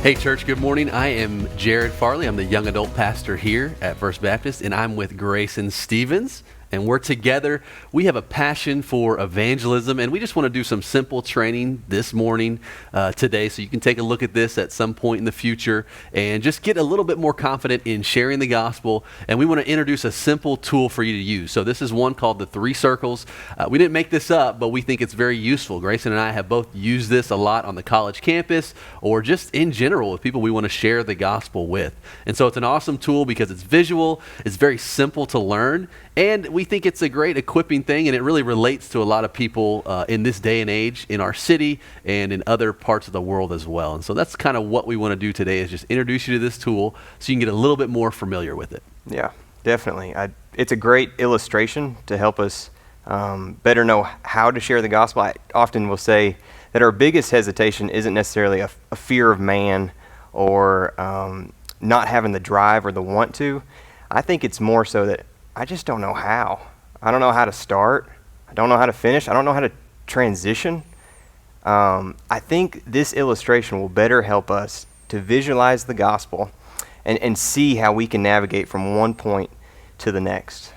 Hey church, good morning. I am Jared Farley. I'm the young adult pastor here at First Baptist, and I'm with Greyson Stevens. And we're together. We have a passion for evangelism, and we just want to do some simple training this morning, today, so you can take a look at this at some point in the future and just get a little bit more confident in sharing the gospel. And we want to introduce a simple tool for you to use. So this is one called the 3 circles. We didn't make this up, but we think it's very useful. Grayson and I have both used this a lot on the college campus or just in general with people we want to share the gospel with. And so it's an awesome tool because it's visual, it's very simple to learn, and we think it's a great equipping thing, and it really relates to a lot of people in this day and age in our city and in other parts of the world as well. And so that's kind of what we want to do today, is just introduce you to this tool so you can get a little bit more familiar with it. Yeah, definitely. It's a great illustration to help us better know how to share the gospel. I often will say that our biggest hesitation isn't necessarily a fear of man or not having the drive or the want to. I think it's more so that I just don't know how. I don't know how to start. I don't know how to finish. I don't know how to transition. I think this illustration will better help us to visualize the gospel and see how we can navigate from one point to the next.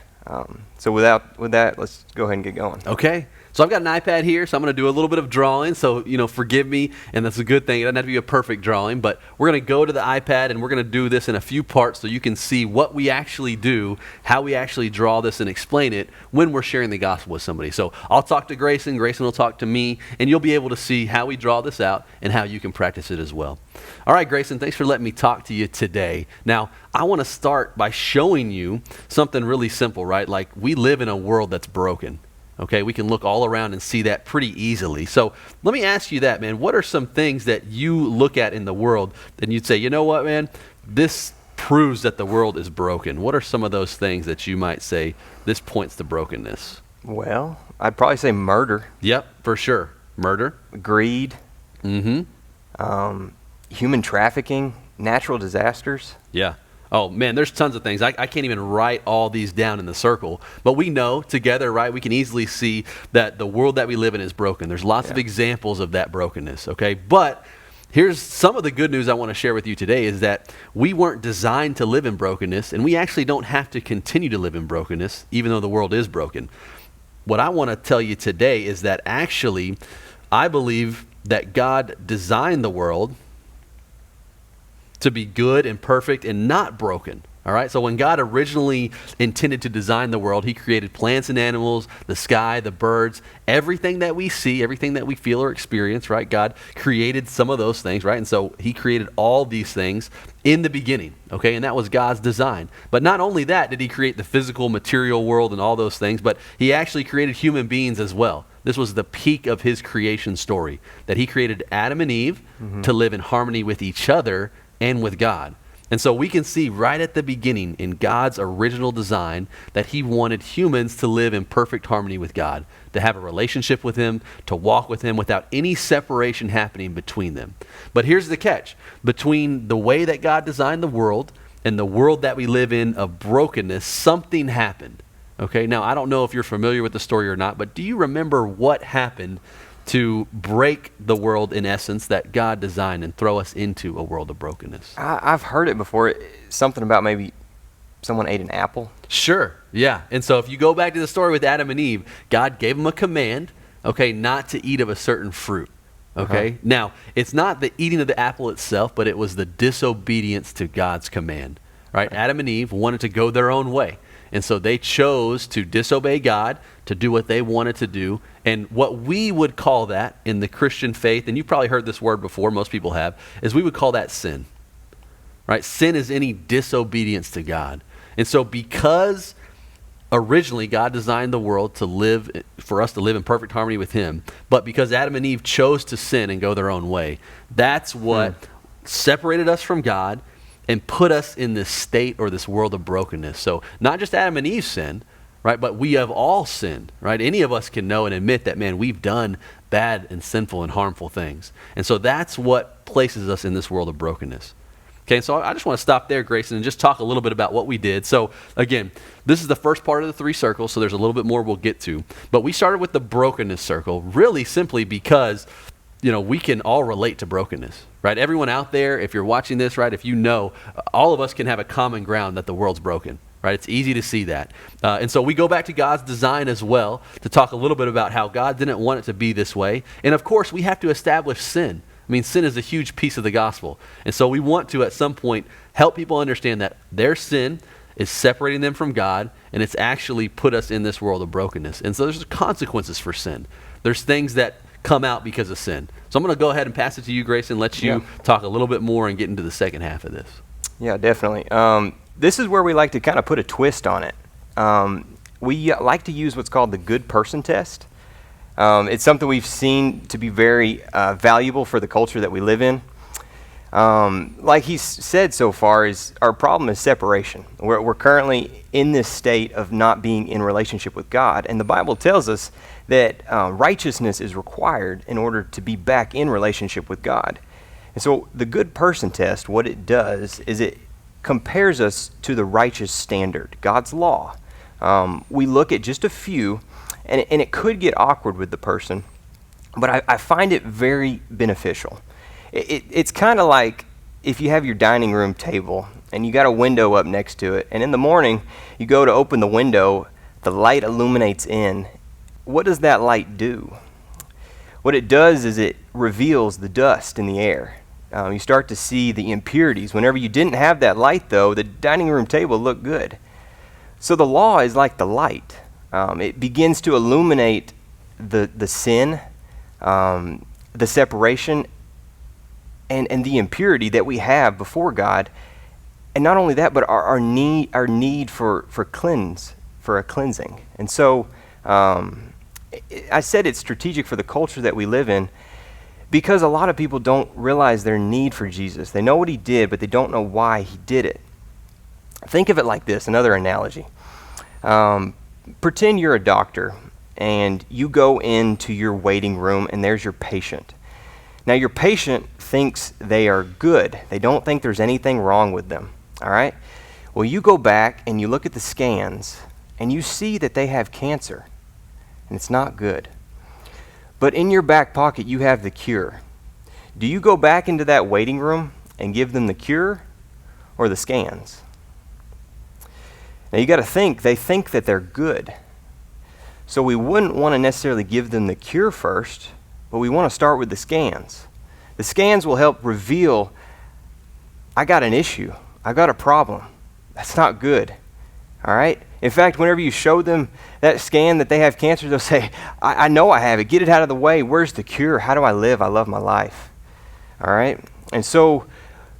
So with that, let's go ahead and get going. Okay. So I've got an iPad here, so I'm going to do a little bit of drawing, so, forgive me, and that's a good thing. It doesn't have to be a perfect drawing, but we're going to go to the iPad, and we're going to do this in a few parts so you can see what we actually do, how we actually draw this and explain it when we're sharing the gospel with somebody. So I'll talk to Grayson, Grayson will talk to me, and you'll be able to see how we draw this out and how you can practice it as well. All right, Grayson, thanks for letting me talk to you today. Now, I want to start by showing you something really simple, right? Like, we live in a world that's broken. Okay, we can look all around and see that pretty easily. So let me ask you that, man. What are some things that you look at in the world and you'd say, you know what, man, this proves that the world is broken? What are some of those things that you might say, this points to brokenness? Well, I'd probably say murder. Yep, for sure. Murder. Greed. Mm-hmm. Human trafficking. Natural disasters. Yeah. Oh, man, there's tons of things. I can't even write all these down in the circle. But we know together, right, we can easily see that the world that we live in is broken. There's lots of examples of that brokenness, okay? But here's some of the good news I want to share with you today is that we weren't designed to live in brokenness, and we actually don't have to continue to live in brokenness, even though the world is broken. What I want to tell you today is that actually, I believe that God designed the world to be good and perfect and not broken. All right, so when God originally intended to design the world, he created plants and animals, the sky, the birds, everything that we see, everything that we feel or experience, right? God created some of those things, right? And so he created all these things in the beginning, okay? And that was God's design. But not only that did he create the physical, material world and all those things, but he actually created human beings as well. This was the peak of his creation story, that he created Adam and Eve to live in harmony with each other and with God. And so we can see right at the beginning in God's original design that he wanted humans to live in perfect harmony with God, to have a relationship with him, to walk with him without any separation happening between them. But here's the catch. Between the way that God designed the world and the world that we live in of brokenness, something happened. Okay, now I don't know if you're familiar with the story or not, but do you remember what happened to break the world, in essence, that God designed and throw us into a world of brokenness? I've heard it before. Something about maybe someone ate an apple. Sure, yeah. And so if you go back to the story with Adam and Eve, God gave them a command, okay, not to eat of a certain fruit, okay? Now, it's not the eating of the apple itself, but it was the disobedience to God's command, right? Adam and Eve wanted to go their own way. And so they chose to disobey God, to do what they wanted to do. And what we would call that in the Christian faith, and you've probably heard this word before, most people have, is we would call that sin. Right? Sin is any disobedience to God. And so because originally God designed the world to live, for us to live in perfect harmony with him, but because Adam and Eve chose to sin and go their own way, that's what separated us from God and put us in this state or this world of brokenness. So not just Adam and Eve sinned, right? But we have all sinned, right? Any of us can know and admit that, man, we've done bad and sinful and harmful things. And so that's what places us in this world of brokenness. Okay, so I just want to stop there, Grayson, and just talk a little bit about what we did. So again, this is the first part of the 3 circles, so there's a little bit more we'll get to. But we started with the brokenness circle, really simply because we can all relate to brokenness, right? Everyone out there, if you're watching this, right, if you know, all of us can have a common ground that the world's broken, right? It's easy to see that. And so we go back to God's design as well to talk a little bit about how God didn't want it to be this way. And of course, we have to establish sin. I mean, sin is a huge piece of the gospel. And so we want to, at some point, help people understand that their sin is separating them from God, and it's actually put us in this world of brokenness. And so there's consequences for sin. There's things that come out because of sin. So I'm going to go ahead and pass it to you, Greyson, and let you talk a little bit more and get into the second half of this. Yeah, definitely. This is where we like to kind of put a twist on it. We like to use what's called the good person test. It's something we've seen to be very valuable for the culture that we live in. Like he's said so far, is our problem is separation. We're currently in this state of not being in relationship with God, and the Bible tells us that righteousness is required in order to be back in relationship with God. And so the good person test, what it does is it compares us to the righteous standard, God's law. We look at just a few, and it could get awkward with the person, but I find it very beneficial. It's kind of like if you have your dining room table and you got a window up next to it, and in the morning you go to open the window, the light illuminates in. What does that light do? What it does is it reveals the dust in the air. You start to see the impurities. Whenever you didn't have that light, though, the dining room table looked good. So the law is like the light. It begins to illuminate the sin, the separation, and the impurity that we have before God. And not only that, but our need for a cleansing. And so I said it's strategic for the culture that we live in because a lot of people don't realize their need for Jesus. They know what he did, but they don't know why he did it. Think of it like this, another analogy. Pretend you're a doctor and you go into your waiting room and there's your patient. Now your patient thinks they are good. They don't think there's anything wrong with them, all right? Well, you go back and you look at the scans and you see that they have cancer, and it's not good. But in your back pocket, you have the cure. Do you go back into that waiting room and give them the cure or the scans? Now you got to think, they think that they're good. So we wouldn't want to necessarily give them the cure first, but we want to start with the scans. The scans will help reveal, I got an issue. I got a problem. That's not good. All right? In fact, whenever you show them that scan that they have cancer, they'll say, I know I have it. Get it out of the way. Where's the cure? How do I live? I love my life. All right? And so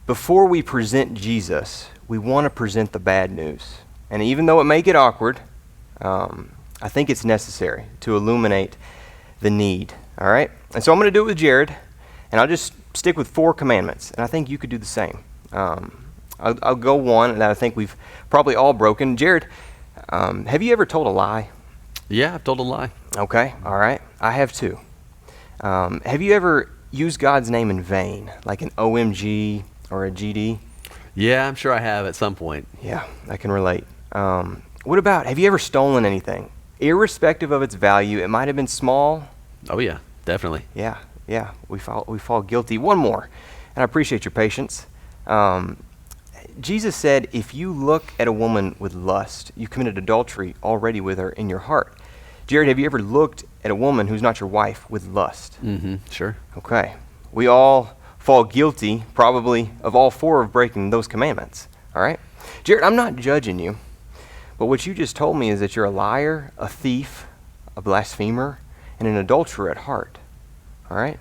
before we present Jesus, we want to present the bad news. And even though it may get awkward, I think it's necessary to illuminate the need. All right? And so I'm going to do it with Jared, and I'll just stick with 4 commandments. And I think you could do the same. I'll go one that I think we've probably all broken. Jared, have you ever told a lie? Yeah, I've told a lie. Okay, all right. I have too. Have you ever used God's name in vain, like an OMG or a GD? Yeah, I'm sure I have at some point. Yeah, I can relate. What about, have you ever stolen anything? Irrespective of its value, it might have been small. Oh yeah, definitely. Yeah, we fall guilty. One more, and I appreciate your patience. Jesus said, if you look at a woman with lust, you committed adultery already with her in your heart. Jared, have you ever looked at a woman who's not your wife with lust? Mm-hmm, sure. Okay. We all fall guilty, probably, of all 4 of breaking those commandments. All right? Jared, I'm not judging you, but what you just told me is that you're a liar, a thief, a blasphemer, and an adulterer at heart. All right?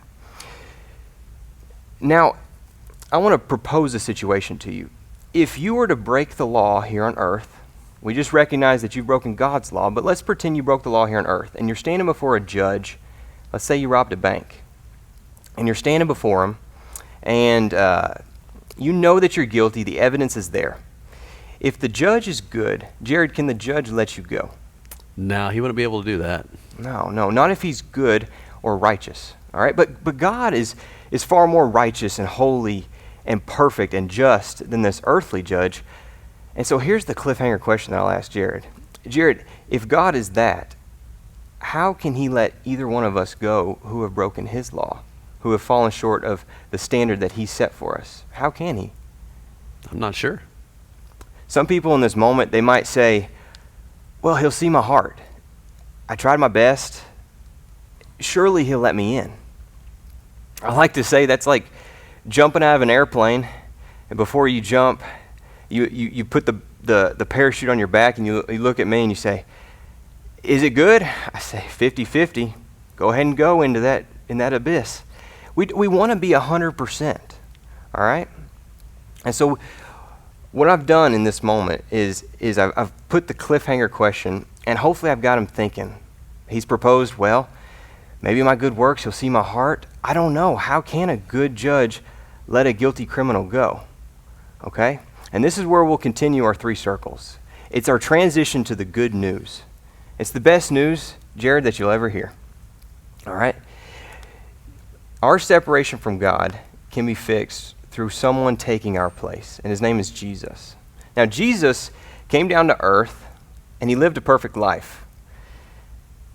Now, I want to propose a situation to you. If you were to break the law here on earth, we just recognize that you've broken God's law, but let's pretend you broke the law here on earth, and you're standing before a judge. Let's say you robbed a bank, and you're standing before him, and you know that you're guilty. The evidence is there. If the judge is good, Jared, can the judge let you go? No, he wouldn't be able to do that. No, not if he's good or righteous. All right, but God is far more righteous and holy and perfect and just than this earthly judge. And so here's the cliffhanger question that I'll ask Jared. Jared, if God is that, how can he let either one of us go who have broken his law? who have fallen short of the standard that he set for us? How can he? I'm not sure. Some people in this moment, they might say, well, he'll see my heart. I tried my best. Surely he'll let me in. I like to say that's like jumping out of an airplane, and before you jump, you put the parachute on your back, and you look at me and you say, is it good? I say 50-50. Go ahead and go in that abyss. We want to be 100%, all right? And so what I've done in this moment is I've put the cliffhanger question, and hopefully I've got him thinking. He's proposed, well, maybe my good works, he'll see my heart. I don't know. How can a good judge let a guilty criminal go? Okay? And this is where we'll continue our 3 circles. It's our transition to the good news. It's the best news, Jared, that you'll ever hear. All right? Our separation from God can be fixed through someone taking our place, and his name is Jesus. Now, Jesus came down to earth, and he lived a perfect life.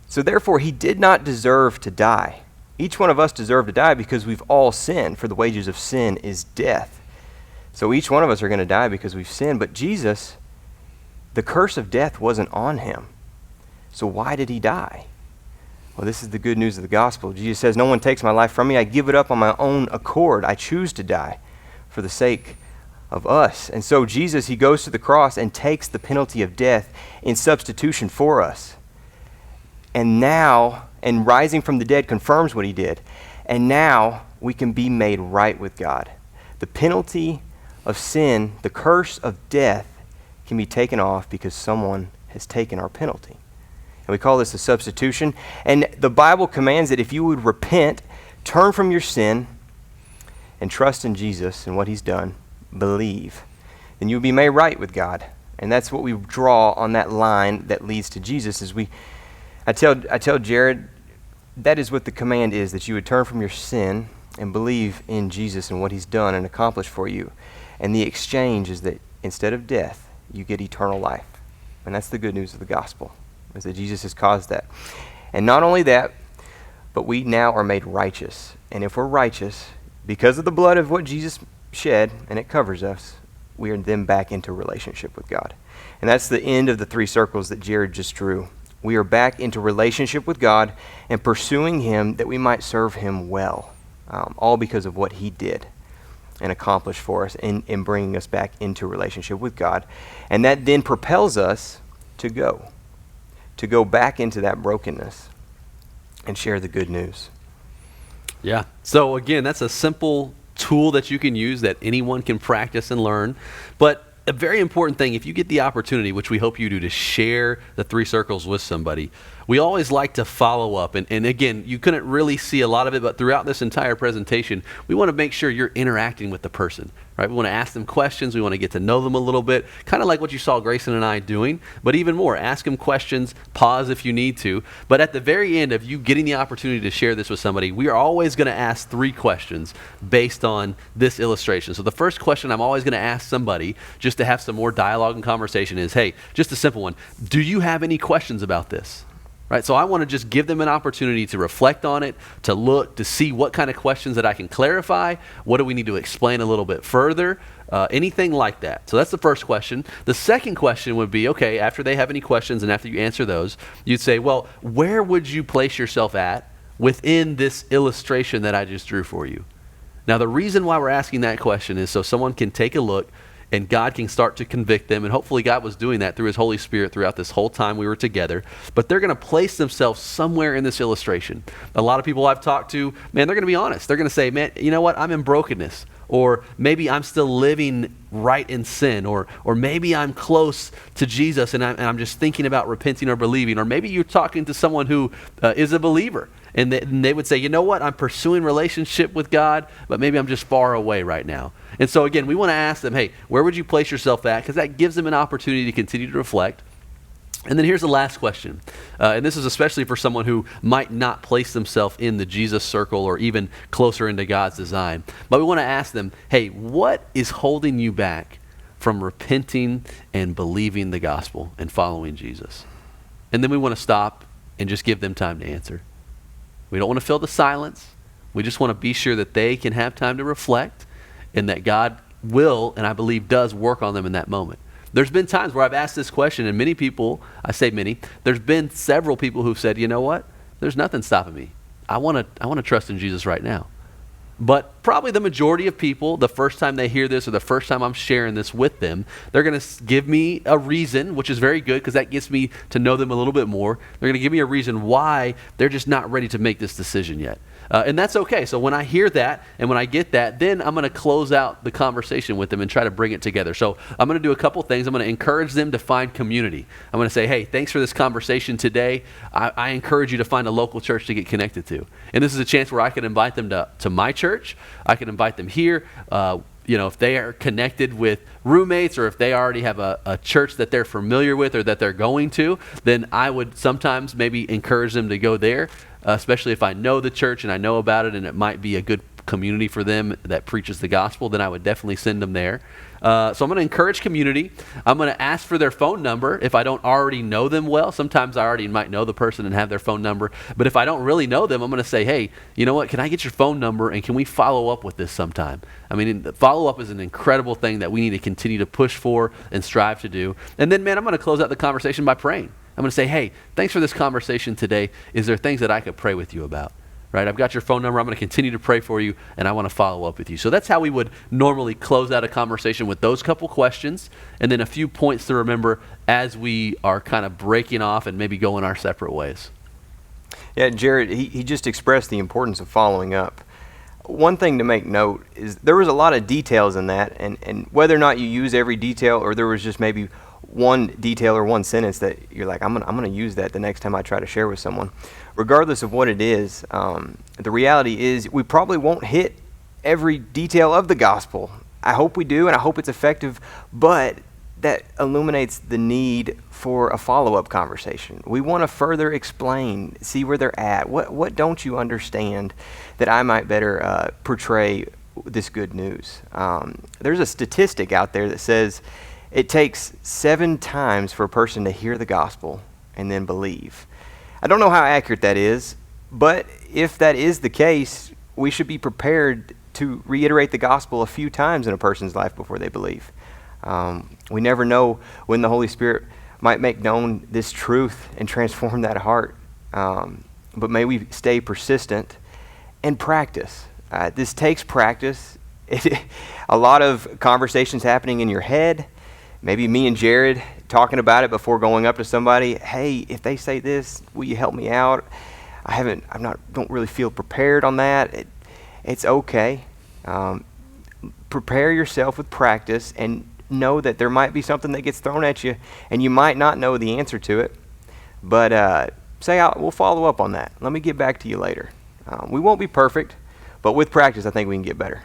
So therefore, he did not deserve to die. Each one of us deserve to die because we've all sinned, for the wages of sin is death. So each one of us are going to die because we've sinned. But Jesus, the curse of death wasn't on him. So why did he die? Well, this is the good news of the gospel. Jesus says, no one takes my life from me. I give it up on my own accord. I choose to die for the sake of us. And so Jesus, he goes to the cross and takes the penalty of death in substitution for us. And now, and rising from the dead confirms what he did. And now we can be made right with God. The penalty of sin, the curse of death, can be taken off because someone has taken our penalty. And we call this a substitution. And the Bible commands that if you would repent, turn from your sin, and trust in Jesus and what he's done, believe, then you'll be made right with God. And that's what we draw on that line that leads to Jesus. I tell Jared, that is what the command is, that you would turn from your sin and believe in Jesus and what he's done and accomplished for you. And the exchange is that instead of death, you get eternal life. And that's the good news of the gospel, is that Jesus has caused that. And not only that, but we now are made righteous. And if we're righteous, because of the blood of what Jesus shed, and it covers us, we are then back into relationship with God. And that's the end of the 3 circles that Jared just drew. We are back into relationship with God and pursuing him that we might serve him well, all because of what he did and accomplished for us in bringing us back into relationship with God. And that then propels us to go back into that brokenness and share the good news. Yeah. So again, that's a simple tool that you can use that anyone can practice and learn. But a very important thing, if you get the opportunity, which we hope you do, to share the 3 circles with somebody, we always like to follow up. And again, you couldn't really see a lot of it, but throughout this entire presentation, we want to make sure you're interacting with the person, right? We want to ask them questions. We want to get to know them a little bit, kind of like what you saw Greyson and I doing, but even more, ask them questions, pause if you need to. But at the very end of you getting the opportunity to share this with somebody, we are always going to ask 3 questions based on this illustration. So the first question I'm always going to ask somebody, just to have some more dialogue and conversation, is, hey, just a simple one. Do you have any questions about this? Right, so I want to just give them an opportunity to reflect on it, to look, to see what kind of questions that I can clarify. What do we need to explain a little bit further? Anything like that. So that's the first question. The second question would be, okay, after they have any questions and after you answer those, you'd say, well, where would you place yourself at within this illustration that I just drew for you? Now, the reason why we're asking that question is so someone can take a look and God can start to convict them. And hopefully God was doing that through his Holy Spirit throughout this whole time we were together. But they're going to place themselves somewhere in this illustration. A lot of people I've talked to, man, they're going to be honest. They're going to say, man, you know what? I'm in brokenness. Or maybe I'm still living right in sin. Or maybe I'm close to Jesus and I'm just thinking about repenting or believing. Or maybe you're talking to someone who is a believer. And they would say, you know what, I'm pursuing relationship with God, but maybe I'm just far away right now. And so again, we want to ask them, hey, where would you place yourself at? Because that gives them an opportunity to continue to reflect. And then here's the last question. And this is especially for someone who might not place themselves in the Jesus circle or even closer into God's design. But we want to ask them, hey, what is holding you back from repenting and believing the gospel and following Jesus? And then we want to stop and just give them time to answer. We don't want to fill the silence. We just want to be sure that they can have time to reflect and that God will, and I believe does, work on them in that moment. There's been times where I've asked this question, and many people, I say many, there's been several people who've said, you know what? There's nothing stopping me. I want to trust in Jesus right now. But probably the majority of people, the first time they hear this or the first time I'm sharing this with them, they're going to give me a reason, which is very good because that gets me to know them a little bit more. They're going to give me a reason why they're just not ready to make this decision yet. And that's okay. So when I hear that and when I get that, then I'm going to close out the conversation with them and try to bring it together. So I'm going to do a couple things. I'm going to encourage them to find community. I'm going to say, hey, thanks for this conversation today. I encourage you to find a local church to get connected to. And this is a chance where I can invite them to my church. I can invite them here. If they are connected with roommates or if they already have a church that they're familiar with or that they're going to, then I would sometimes maybe encourage them to go there, especially if I know the church and I know about it and it might be a good community for them that preaches the gospel, then I would definitely send them there. So I'm going to encourage community. I'm going to ask for their phone number if I don't already know them well. Sometimes I already might know the person and have their phone number. But if I don't really know them, I'm going to say, hey, you know what? Can I get your phone number and can we follow up with this sometime? I mean, follow-up is an incredible thing that we need to continue to push for and strive to do. And then, man, I'm going to close out the conversation by praying. I'm going to say, hey, thanks for this conversation today. Is there things that I could pray with you about? Right? I've got your phone number. I'm going to continue to pray for you, and I want to follow up with you. So that's how we would normally close out a conversation with those couple questions, and then a few points to remember as we are kind of breaking off and maybe going our separate ways. Yeah, Jared, he just expressed the importance of following up. One thing to make note is there was a lot of details in that, and whether or not you use every detail or there was just maybe one detail or one sentence that you're like, I'm gonna use that the next time I try to share with someone. Regardless of what it is, the reality is we probably won't hit every detail of the gospel. I hope we do, and I hope it's effective, but that illuminates the need for a follow-up conversation. We want to further explain, see where they're at. What don't you understand that I might better portray this good news? There's a statistic out there that says it takes 7 times for a person to hear the gospel and then believe. I don't know how accurate that is, but if that is the case, we should be prepared to reiterate the gospel a few times in a person's life before they believe. We never know when the Holy Spirit might make known this truth and transform that heart. But may we stay persistent and practice. This takes practice. A lot of conversations happening in your head. Maybe me and Jared talking about it before going up to somebody. Hey, if they say this, will you help me out? Don't really feel prepared on that. It's okay. Prepare yourself with practice and know that there might be something that gets thrown at you and you might not know the answer to it. But we'll follow up on that. Let me get back to you later. We won't be perfect, but with practice, I think we can get better.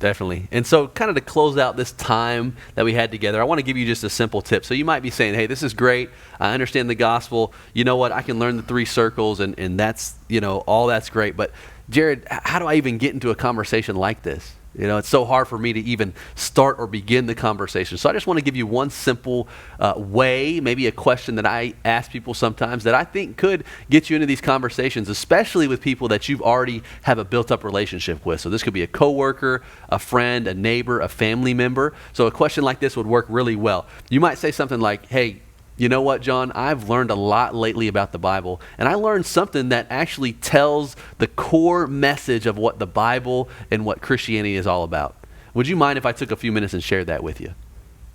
Definitely. And so kind of to close out this time that we had together, I want to give you just a simple tip. So you might be saying, hey, this is great. I understand the gospel. You know what? I can learn the 3 circles and that's, all that's great. But Jared, how do I even get into a conversation like this? It's so hard for me to even start or begin the conversation. So I just want to give you one simple way, maybe a question that I ask people sometimes that I think could get you into these conversations, especially with people that you've already have a built-up relationship with. So this could be a coworker, a friend, a neighbor, a family member. So a question like this would work really well. You might say something like, hey, you know what, John? I've learned a lot lately about the Bible, and I learned something that actually tells the core message of what the Bible and what Christianity is all about. Would you mind if I took a few minutes and shared that with you?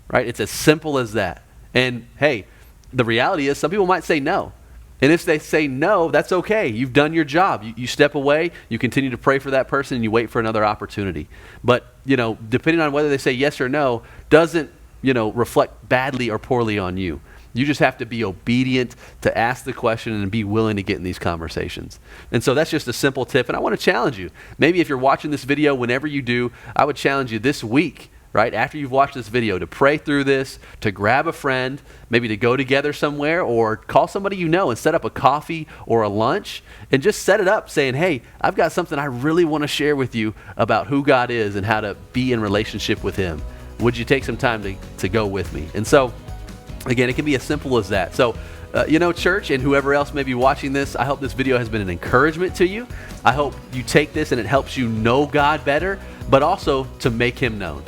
Right? It's as simple as that. And hey, the reality is some people might say no. And if they say no, that's okay. You've done your job. You step away, you continue to pray for that person, and you wait for another opportunity. But, depending on whether they say yes or no, doesn't, reflect badly or poorly on you. You just have to be obedient to ask the question and be willing to get in these conversations. And so that's just a simple tip. And I want to challenge you. Maybe if you're watching this video, whenever you do, I would challenge you this week, right, after you've watched this video, to pray through this, to grab a friend, maybe to go together somewhere or call somebody and set up a coffee or a lunch and just set it up saying, hey, I've got something I really want to share with you about who God is and how to be in relationship with Him. Would you take some time to go with me? And so, again, it can be as simple as that. So Church, and whoever else may be watching this, I hope this video has been an encouragement to you. I hope you take this and it helps you know God better, but also to make him known.